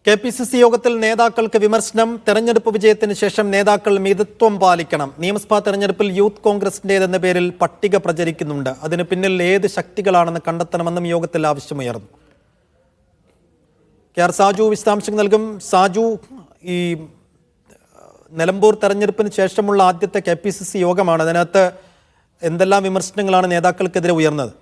KPCC യോഗത്തിൽ നേതാക്കൾക്ക് വിമർശനം. തെരഞ്ഞെടുപ്പ് വിജയത്തിന് ശേഷം നേതാക്കൾ മിതത്വം പാലിക്കണം. നിയമസഭാ തെരഞ്ഞെടുപ്പിൽ യൂത്ത് കോൺഗ്രസിന്റേതെന്ന പേരിൽ പട്ടിക പ്രചരിക്കുന്നുണ്ട്. അതിന് പിന്നിൽ ഏത് ശക്തികളാണെന്ന് കണ്ടെത്തണമെന്നും യോഗത്തിൽ ആവശ്യമുയർന്നു. കെ.ആർ. സാജു വിശദാംശങ്ങൾ നൽകും. സാജു, ഈ നിലമ്പൂർ തെരഞ്ഞെടുപ്പിന് ശേഷമുള്ള ആദ്യത്തെ കെ.പി.സി.സി യോഗമാണ്. അതിനകത്ത് എന്തെല്ലാം വിമർശനങ്ങളാണ് നേതാക്കൾക്കെതിരെ ഉയർന്നത്?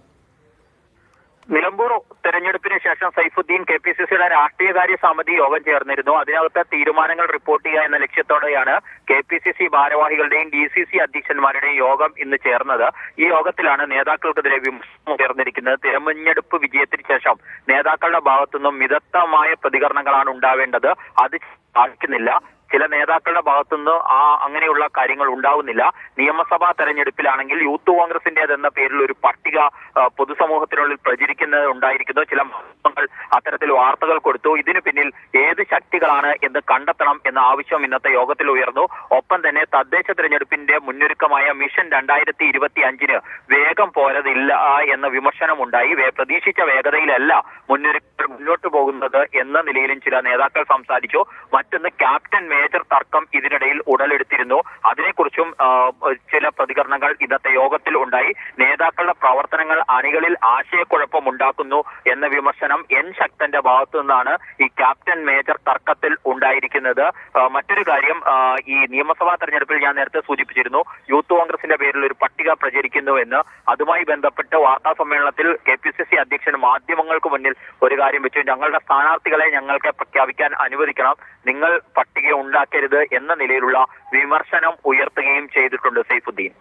നിലമ്പൂർ തെരഞ്ഞെടുപ്പിന് ശേഷം സൈഫുദ്ദീൻ കെ.പി.സി.സിയുടെ രാഷ്ട്രീയകാര്യ സമിതി യോഗം ചേർന്നിരുന്നു. അതിനകത്ത് തീരുമാനങ്ങൾ റിപ്പോർട്ട് ചെയ്യുക എന്ന ലക്ഷ്യത്തോടെയാണ് കെ.പി.സി.സി ഭാരവാഹികളുടെയും ഡി.സി.സി അധ്യക്ഷന്മാരുടെയും യോഗം ഇന്ന് ചേർന്നത്. ഈ യോഗത്തിലാണ് നേതാക്കൾക്കെതിരെ വിമർശനം ഉയർന്നിരിക്കുന്നത്. തെരഞ്ഞെടുപ്പ് വിജയത്തിന് ശേഷം നേതാക്കളുടെ ഭാഗത്തുനിന്നും മിതത്വമായ പ്രതികരണങ്ങളാണ് ഉണ്ടാവേണ്ടത്. അത് പാലിക്കുന്നില്ല. ചില നേതാക്കളുടെ ഭാഗത്തുനിന്ന് അങ്ങനെയുള്ള കാര്യങ്ങൾ ഉണ്ടാവുന്നില്ല. നിയമസഭാ തെരഞ്ഞെടുപ്പിലാണെങ്കിൽ യൂത്ത് കോൺഗ്രസിന്റേതെന്ന പേരിൽ ഒരു പട്ടിക പൊതുസമൂഹത്തിനുള്ളിൽ പ്രചരിക്കുന്നത് ഉണ്ടായിരിക്കുന്നു. ചില മാധ്യമങ്ങൾ അത്തരത്തിൽ വാർത്തകൾ കൊടുത്തു. ഇതിനു പിന്നിൽ ഏത് ശക്തികളാണ് എന്ന് കണ്ടെത്തണം എന്ന ആവശ്യം ഇന്നത്തെ യോഗത്തിൽ ഉയർന്നു. ഒപ്പം തന്നെ തദ്ദേശ തെരഞ്ഞെടുപ്പിന്റെ മുന്നൊരുക്കമായ മിഷൻ 2025 വേഗം പോരതില്ല എന്ന വിമർശനം ഉണ്ടായി. പ്രതീക്ഷിച്ച വേഗതയിലല്ല മുന്നോട്ട് പോകുന്നത് എന്ന നിലയിലും ചില നേതാക്കൾ സംസാരിച്ചു. മറ്റൊന്ന് ക്യാപ്റ്റൻ മേജർ തർക്കം ഇതിനിടയിൽ ഉടലെടുത്തിരുന്നു. അതിനെക്കുറിച്ചും ചില പ്രതികരണങ്ങൾ ഇന്നത്തെ യോഗത്തിൽ ഉണ്ടായി. നേതാക്കളുടെ പ്രവർത്തനങ്ങൾ അണികളിൽ ആശയക്കുഴപ്പം ഉണ്ടാക്കുന്നു എന്ന വിമർശനം എൻ ശക്തന്റെ ഭാഗത്തു നിന്നാണ് ഈ ക്യാപ്റ്റൻ മേജർ തർക്കത്തിൽ ഉണ്ടായിരിക്കുന്നത്. മറ്റൊരു കാര്യം, ഈ നിയമസഭാ തെരഞ്ഞെടുപ്പിൽ ഞാൻ നേരത്തെ സൂചിപ്പിച്ചിരുന്നു, യൂത്ത് കോൺഗ്രസിന്റെ പേരിൽ ഒരു പട്ടിക പ്രചരിക്കുന്നുവെന്ന്. അതുമായി ബന്ധപ്പെട്ട് വാർത്താ സമ്മേളനത്തിൽ കെ.പി.സി.സി അധ്യക്ഷൻ മാധ്യമങ്ങൾക്ക് മുന്നിൽ ഒരു കാര്യം വെച്ചു: ഞങ്ങളുടെ സ്ഥാനാർത്ഥികളെ ഞങ്ങൾക്ക് പ്രഖ്യാപിക്കാൻ അനുവദിക്കണം, നിങ്ങൾ പട്ടിക ഉണ്ടാക്കരുത് എന്ന നിലയിലുള്ള വിമർശനം ഉയർത്തുകയും ചെയ്തിട്ടുണ്ട് സൈഫുദ്ദീൻ.